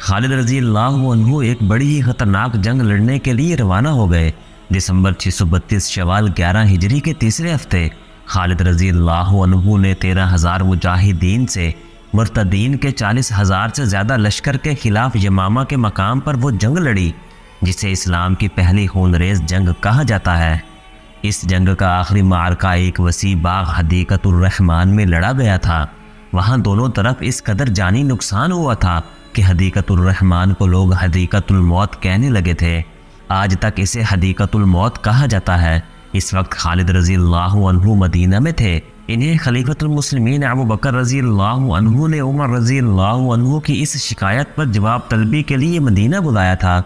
خالد رضی اللہ عنہ ایک بڑی ہی خطرناک جنگ لڑنے کے لیے روانہ ہو گئے۔ دسمبر 632 شوال 11 ہجری کے تیسرے ہفتے خالد رضی اللہ عنہ نے 13,000 مجاہدین سے مرتدین کے 40,000 سے زیادہ لشکر کے خلاف یمامہ کے مقام پر وہ جنگ لڑی جسے اسلام کی پہلی خونریز جنگ کہا جاتا ہے۔ اس جنگ کا آخری معرکہ ایک وسیع باغ حدیقۃ الرحمن میں لڑا گیا تھا۔ وہاں دونوں طرف اس قدر جانی نقصان ہوا تھا کہ حدیقۃ الرحمن کو لوگ حدیقۃ الموت کہنے لگے تھے۔ آج تک اسے حدیقۃ الموت کہا جاتا ہے۔ اس وقت خالد رضی اللہ عنہ مدینہ میں تھے۔ انہیں خلیفۃ المسلمین ابو بکر رضی اللہ عنہ نے عمر رضی اللہ عنہ کی اس شکایت پر جواب طلبی کے لیے مدینہ بلایا تھا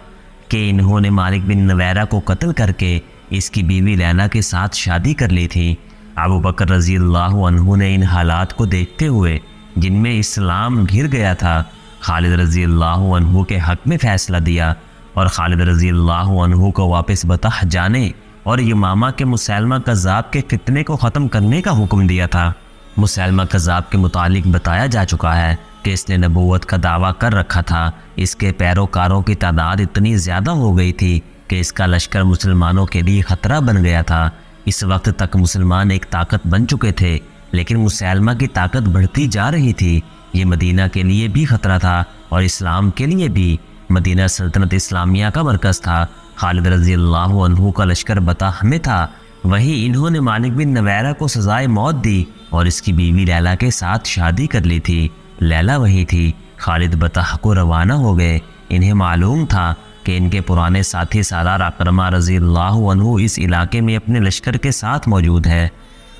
کہ انہوں نے مالک بن نویرہ کو قتل کر کے اس کی بیوی لیلا کے ساتھ شادی کر لی تھی۔ ابو بکر رضی اللہ عنہ نے ان حالات کو دیکھتے ہوئے جن میں اسلام گھر گیا تھا خالد رضی اللہ عنہ کے حق میں فیصلہ دیا اور خالد رضی اللہ عنہ کو واپس بطح جانے اور یمامہ کے مسیلمہ کذاب کے فتنے کو ختم کرنے کا حکم دیا تھا۔ مسیلمہ کذاب کے متعلق بتایا جا چکا ہے کہ اس نے نبوت کا دعویٰ کر رکھا تھا۔ اس کے پیروکاروں کی تعداد اتنی زیادہ ہو گئی تھی کہ اس کا لشکر مسلمانوں کے لیے خطرہ بن گیا تھا۔ اس وقت تک مسلمان ایک طاقت بن چکے تھے لیکن مسیلمہ کی طاقت بڑھتی جا رہی تھی۔ یہ مدینہ کے لیے بھی خطرہ تھا اور اسلام کے لیے بھی۔ مدینہ سلطنت اسلامیہ کا مرکز تھا۔ خالد رضی اللہ عنہ کا لشکر بطح میں تھا۔ وہیں انہوں نے مالک بن نویرہ کو سزائے موت دی اور اس کی بیوی لیلا کے ساتھ شادی کر لی تھی۔ لیلا وہی تھی۔ خالد بطح کو روانہ ہو گئے۔ انہیں معلوم تھا کہ ان کے پرانے ساتھی سالار اکرمہ رضی اللہ عنہ اس علاقے میں اپنے لشکر کے ساتھ موجود ہے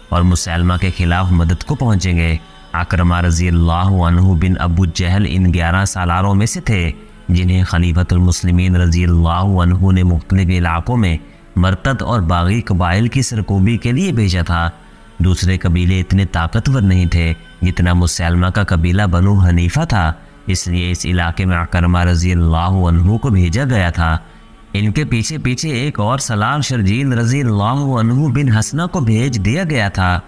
اور مسیلمہ کے خلاف مدد کو پہنچیں گے۔ اکرمہ رضی اللہ عنہ بن ابو جہل ان 11 سالاروں میں سے تھے جنہیں خلیفۃ المسلمین رضی اللہ عنہ نے مختلف علاقوں میں مرتد اور باغی قبائل کی سرکوبی کے لیے بھیجا تھا۔ دوسرے قبیلے اتنے طاقتور نہیں تھے جتنا مسیلمہ کا قبیلہ بنو حنیفہ تھا، اس لیے اس علاقے میں اکرمہ رضی اللہ عنہ کو بھیجا گیا تھا۔ ان کے پیچھے پیچھے ایک اور سالار شرجیل رضی اللہ عنہ بن حسنہ کو بھیج دیا گیا تھا۔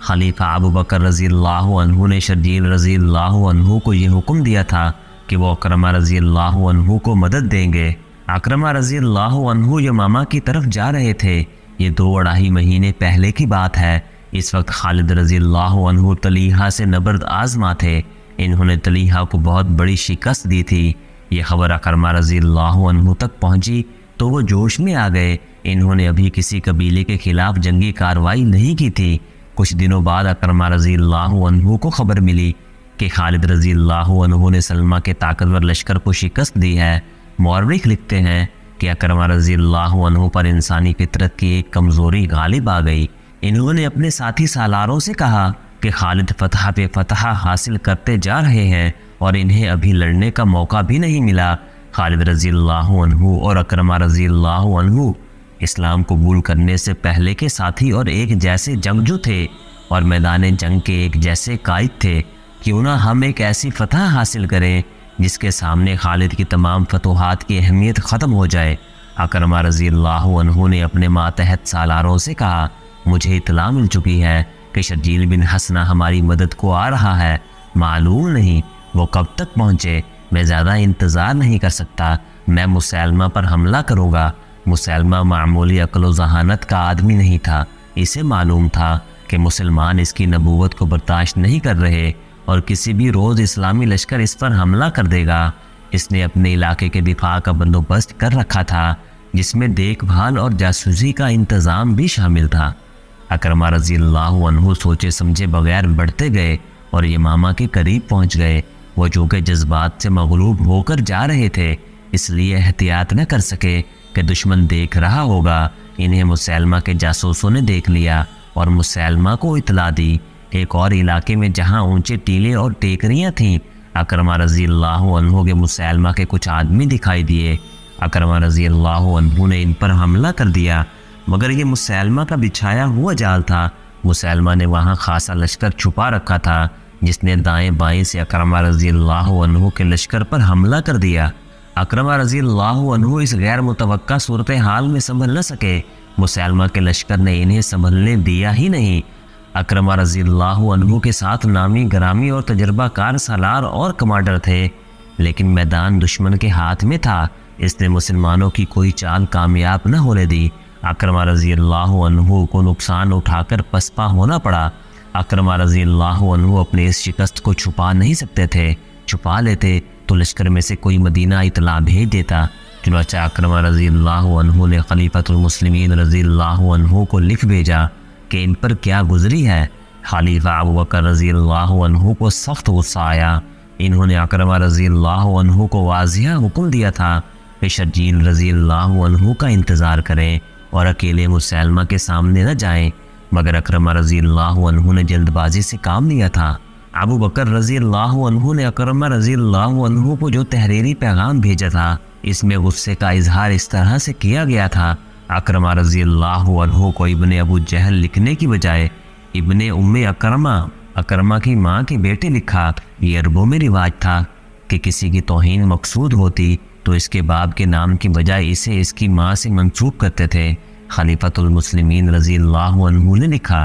خلیفہ ابو بکر رضی اللہ عنہ نے شرجیل رضی اللہ عنہ کو یہ حکم دیا تھا کہ وہ اکرمہ رضی اللہ عنہ کو مدد دیں گے۔ اکرمہ رضی اللہ عنہ یمامہ کی طرف جا رہے تھے۔ یہ 2-2.5 مہینے پہلے کی بات ہے۔ اس وقت خالد رضی اللہ عنہ طلیحہ سے نبرد آزما تھے۔ انہوں نے طلیحہ کو بہت بڑی شکست دی تھی۔ یہ خبر اکرمہ رضی اللہ عنہ تک پہنچی تو وہ جوش میں آ گئے۔ انہوں نے ابھی کسی قبیلے کے خلاف جنگی کارروائی نہیں کی تھی۔ کچھ دنوں بعد اکرمہ رضی اللہ عنہ کو خبر ملی کہ خالد رضی اللہ عنہ نے سلمہ کے طاقتور لشکر کو شکست دی ہے۔ مورخ لکھتے ہیں کہ اکرمہ رضی اللہ عنہ پر انسانی فطرت کی ایک کمزوری غالب آ گئی۔ انہوں نے اپنے ساتھی سالاروں سے کہا کہ خالد فتح پہ فتح حاصل کرتے جا رہے ہیں اور انہیں ابھی لڑنے کا موقع بھی نہیں ملا۔ خالد رضی اللہ عنہ اور اکرمہ رضی اللہ عنہ اسلام قبول کرنے سے پہلے کے ساتھی اور ایک جیسے جنگجو تھے اور میدان جنگ کے ایک جیسے قائد تھے۔ کیوں نہ ہم ایک ایسی فتح حاصل کریں جس کے سامنے خالد کی تمام فتوحات کی اہمیت ختم ہو جائے۔ اکرمہ رضی اللہ عنہ نے اپنے ماتحت سالاروں سے کہا، مجھے اطلاع مل چکی ہے کہ شرجیل بن حسنہ ہماری مدد کو آ رہا ہے۔ معلوم نہیں وہ کب تک پہنچے۔ میں زیادہ انتظار نہیں کر سکتا۔ میں مسیلمہ پر حملہ کروں گا۔ مسیلمہ معمولی عقل و ذہانت کا آدمی نہیں تھا۔ اسے معلوم تھا کہ مسلمان اس کی نبوت کو برداشت نہیں کر رہے اور کسی بھی روز اسلامی لشکر اس پر حملہ کر دے گا۔ اس نے اپنے علاقے کے دفاع کا بندوبست کر رکھا تھا جس میں دیکھ بھال اور جاسوسی کا انتظام بھی شامل تھا۔ اکرمہ رضی اللہ عنہ سوچے سمجھے بغیر بڑھتے گئے اور یمامہ کے قریب پہنچ گئے۔ وہ چونکہ جذبات سے مغلوب ہو کر جا رہے تھے اس لیے احتیاط نہ کر سکے کہ دشمن دیکھ رہا ہوگا۔ انہیں مسیلمہ کے جاسوسوں نے دیکھ لیا اور مسیلمہ کو اطلاع دی۔ ایک اور علاقے میں جہاں اونچے ٹیلے اور ٹیکریاں تھیں، اکرمہ رضی اللہ عنہ کے مسیلمہ کے کچھ آدمی دکھائی دیے۔ اکرمہ رضی اللہ عنہ نے ان پر حملہ کر دیا مگر یہ مسیلمہ کا بچھایا ہوا جال تھا۔ مسیلمہ نے وہاں خاصا لشکر چھپا رکھا تھا جس نے دائیں بائیں سے اکرمہ رضی اللہ عنہ کے لشکر پر حملہ کر دیا۔ اکرمہ رضی اللہ عنہ اس غیر متوقع صورتحال میں سنبھل نہ سکے۔ مسیلمہ کے لشکر نے انہیں سنبھلنے دیا ہی نہیں۔ اکرمہ رضی اللہ عنہ کے ساتھ نامی گرامی اور تجربہ کار سالار اور کمانڈر تھے۔ لیکن میدان دشمن کے ہاتھ میں تھا، اس نے مسلمانوں کی کوئی چال کامیاب نہ ہونے دی۔ اکرمہ رضی اللہ عنہ کو نقصان اٹھا کر پسپا ہونا پڑا۔ اکرمہ رضی اللہ عنہ اپنے اس شکست کو چھپا نہیں سکتے تھے، چھپا لیتے تو لشکر میں سے کوئی مدینہ اطلاع بھیج دیتا۔ چنانچہ اکرمہ رضی اللہ عنہ نے خلیفۃ المسلمین رضی اللہ عنہ کو لکھ بھیجا کہ ان پر کیا گزری ہے۔ خلیفہ ابوبکر رضی اللہ عنہ کو سخت غصہ آیا۔ انہوں نے اکرمہ رضی اللہ عنہ کو واضح حکم دیا تھا کہ شرجیل رضی اللہ عنہ کا انتظار کریں اور اکیلے مسیلمہ کے سامنے نہ جائیں، مگر اکرمہ رضی اللہ عنہ نے جلد بازی سے کام لیا تھا۔ ابوبکر رضی اللہ عنہ نے اکرمہ رضی اللہ عنہ کو جو تحریری پیغام بھیجا تھا، اس میں غصے کا اظہار اس طرح سے کیا گیا تھا۔ اکرمہ رضی اللہ عنہ کو ابن ابو جہل لکھنے کی بجائے ابن ام اکرمہ کی ماں کے بیٹے لکھا۔ یہ عربوں میں رواج تھا کہ کسی کی توہین مقصود ہوتی تو اس کے باپ کے نام کی بجائے اسے اس کی ماں سے منسوب کرتے تھے۔ خلیفۃ المسلمین رضی اللہ عنہ نے لکھا،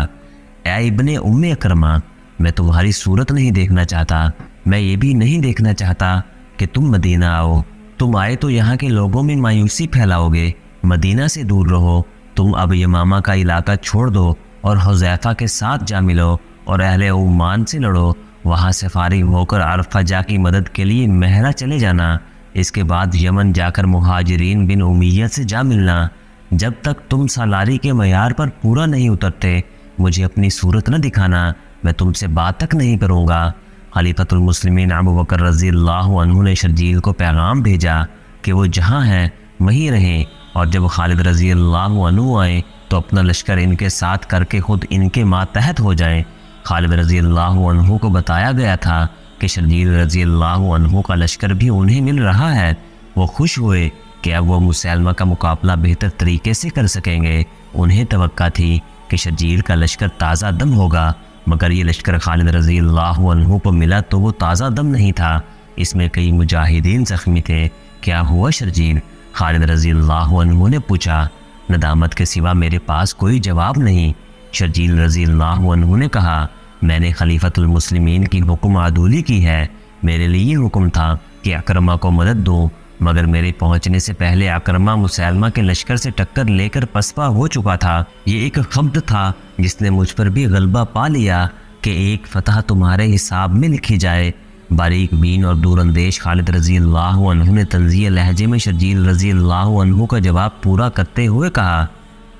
اے ابن ام اکرمہ، میں تمہاری صورت نہیں دیکھنا چاہتا، میں یہ بھی نہیں دیکھنا چاہتا کہ تم مدینہ آؤ۔ تم آئے تو یہاں کے لوگوں میں مایوسی پھیلاؤ گے، مدینہ سے دور رہو۔ تم اب یمامہ کا علاقہ چھوڑ دو اور حذیفہ کے ساتھ جا ملو اور اہل عمان سے لڑو، وہاں سے فارغ ہو کر عرفہ جا کی مدد کے لیے مہرہ چلے جانا، اس کے بعد یمن جا کر مہاجرین بن امیہ سے جا ملنا۔ جب تک تم سالاری کے معیار پر پورا نہیں اترتے مجھے اپنی صورت نہ دکھانا، میں تم سے بات تک نہیں کروں گا۔ خلیفۃ المسلمین ابوبکر رضی اللہ عنہ نے شرجیل کو پیغام بھیجا کہ وہ جہاں ہیں وہیں رہیں، اور جب خالد رضی اللہ عنہ آئیں تو اپنا لشکر ان کے ساتھ کر کے خود ان کے ماتحت ہو جائیں۔ خالد رضی اللہ عنہ کو بتایا گیا تھا کہ شرجیل رضی اللہ عنہ کا لشکر بھی انہیں مل رہا ہے۔ وہ خوش ہوئے کہ اب وہ مسیلمہ کا مقابلہ بہتر طریقے سے کر سکیں گے۔ انہیں توقع تھی کہ شرجیل کا لشکر تازہ دم ہوگا، مگر یہ لشکر خالد رضی اللہ عنہ کو ملا تو وہ تازہ دم نہیں تھا، اس میں کئی مجاہدین زخمی تھے۔ کیا ہوا شرجیل؟ خالد رضی اللہ عنہ نے پوچھا۔ ندامت کے سوا میرے پاس کوئی جواب نہیں۔ شرجیل رضی اللہ عنہ نے کہا، میں نے خلیفۃ المسلمین کی حکم عدولی کی ہے، میرے لیے حکم تھا کہ اکرمہ کو مدد دوں، مگر میرے پہنچنے سے پہلے اکرمہ مسیلمہ کے لشکر سے ٹکر لے کر پسپا ہو چکا تھا۔ یہ ایک خبر تھا جس نے مجھ پر بھی غلبہ پا لیا کہ ایک فتح تمہارے حساب میں لکھی جائے۔ باریک بین اور دور اندیش خالد رضی اللہ عنہ نے طنزیہ لہجے میں شرجیل رضی اللہ عنہ کا جواب پورا کرتے ہوئے کہا،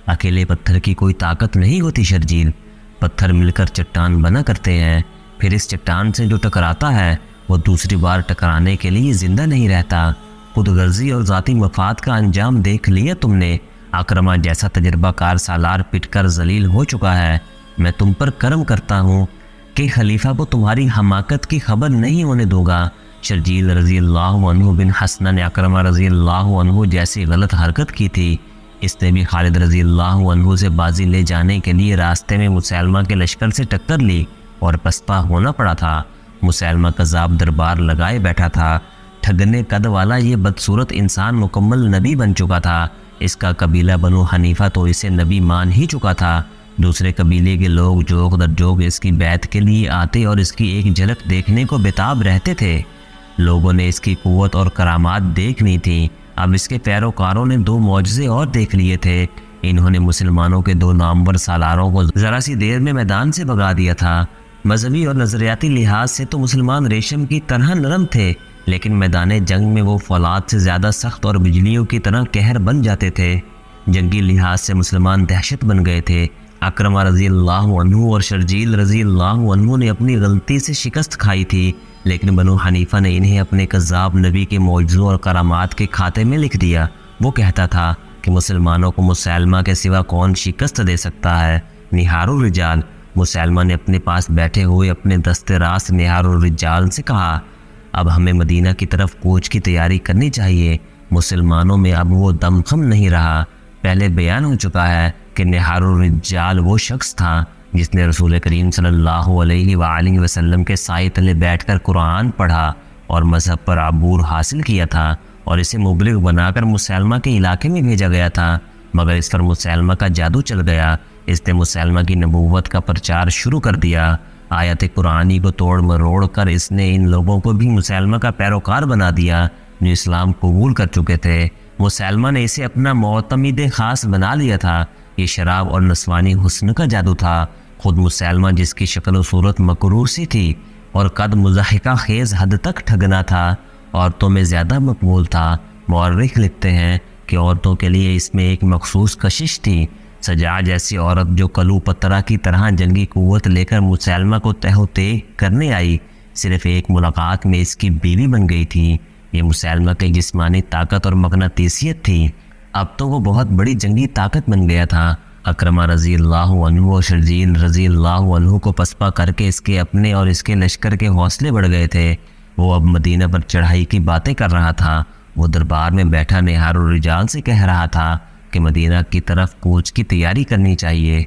اکیلے پتھر کی کوئی طاقت نہیں ہوتی شرجیل، پتھر مل کر چٹان بنا کرتے ہیں، پھر اس چٹان سے جو ٹکراتا ہے وہ دوسری بار ٹکرانے کے لیے زندہ نہیں رہتا۔ خود غرضی اور ذاتی مفاد کا انجام دیکھ لیا تم نے۔ اکرمہ جیسا تجربہ کار سالار پٹ کر ذلیل ہو چکا ہے۔ میں تم پر کرم کرتا ہوں کہ خلیفہ کو تمہاری حماقت کی خبر نہیں ہونے دوں گا۔ شرجیل رضی اللہ عنہ بن حسنہ نے اکرمہ رضی اللہ عنہ جیسی غلط حرکت کی تھی۔ اس نے بھی خالد رضی اللہ عنہ سے بازی لے جانے کے لیے راستے میں مسیلمہ کے لشکر سے ٹکر لی اور پسپا ہونا پڑا تھا۔ مسیلمہ کذاب دربار لگائے بیٹھا تھا۔ ٹھگنے قد والا یہ بدصورت انسان مکمل نبی بن چکا تھا۔ اس کا قبیلہ بنو حنیفہ تو اسے نبی مان ہی چکا تھا۔ دوسرے قبیلے کے لوگ جوگ در جوگ اس کی بیعت کے لیے آتے اور اس کی ایک جھلک دیکھنے کو بےتاب رہتے تھے۔ لوگوں نے اس کی قوت اور کرامات دیکھنی تھی۔ اب اس کے پیروکاروں نے 2 معجزے اور دیکھ لیے تھے۔ انہوں نے مسلمانوں کے 2 نامور سالاروں کو ذرا سی دیر میں میدان سے بھگا دیا تھا۔ مذہبی اور نظریاتی لحاظ سے تو مسلمان ریشم کی طرح نرم تھے، لیکن میدان جنگ میں وہ فولاد سے زیادہ سخت اور بجلیوں کی طرح قہر بن جاتے تھے۔ جنگی لحاظ سے مسلمان دہشت بن گئے تھے۔ اکرمہ رضی اللہ عنہ اور شرجیل رضی اللہ عنہ نے اپنی غلطی سے شکست کھائی تھی، لیکن بنو حنیفہ نے انہیں اپنے کذاب نبی کے معجزوں اور کرامات کے کھاتے میں لکھ دیا۔ وہ کہتا تھا کہ مسلمانوں کو مسیلمہ کے سوا کون شکست دے سکتا ہے؟ نہار الرجال۔ مسیلمہ نے اپنے پاس بیٹھے ہوئے اپنے دست راست نہار الرجال سے کہا، اب ہمیں مدینہ کی طرف کوچ کی تیاری کرنی چاہیے۔ مسلمانوں میں اب وہ دم خم نہیں رہا۔ پہلے بیان ہو چکا ہے کہ نہار الرجال وہ شخص تھا جس نے رسول کریم صلی اللہ علیہ وآلہ وسلم کے سائے تلے بیٹھ کر قرآن پڑھا اور مذہب پر عبور حاصل کیا تھا، اور اسے مبلغ بنا کر مسیلمہ کے علاقے میں بھیجا گیا تھا، مگر اس پر مسیلمہ کا جادو چل گیا۔ اس نے مسیلمہ کی نبوت کا پرچار شروع کر دیا۔ آیت قرآنی کو توڑ مروڑ کر اس نے ان لوگوں کو بھی مسلمہ کا پیروکار بنا دیا جو اسلام قبول کر چکے تھے۔ مسلمہ نے اسے اپنا معتمد خاص بنا لیا تھا۔ یہ شراب اور نسوانی حسن کا جادو تھا۔ خود مسلمہ جس کی شکل و صورت مکروہ سی تھی اور قد مضحکہ خیز حد تک ٹھگنا تھا، عورتوں میں زیادہ مقبول تھا۔ مورخ لکھتے ہیں کہ عورتوں کے لیے اس میں ایک مخصوص کشش تھی۔ سجا جیسی عورت جو کلو پترا کی طرح جنگی قوت لے کر مسلمہ کو تہ و تیگ کرنے آئی، صرف ایک ملاقات میں اس کی بیوی بن گئی تھی۔ یہ مسلمہ کی جسمانی طاقت اور مغناطیسیت تھی۔ اب تو وہ بہت بڑی جنگی طاقت بن گیا تھا۔ اکرمہ رضی اللہ عنہ و شرجیل رضی اللہ عنہ کو پسپا کر کے اس کے اپنے اور اس کے لشکر کے حوصلے بڑھ گئے تھے۔ وہ اب مدینہ پر چڑھائی کی باتیں کر رہا تھا۔ وہ دربار میں بیٹھا نہار الرجال سے کہہ رہا تھا کہ مدینہ کی طرف کوچ کی تیاری کرنی چاہیے۔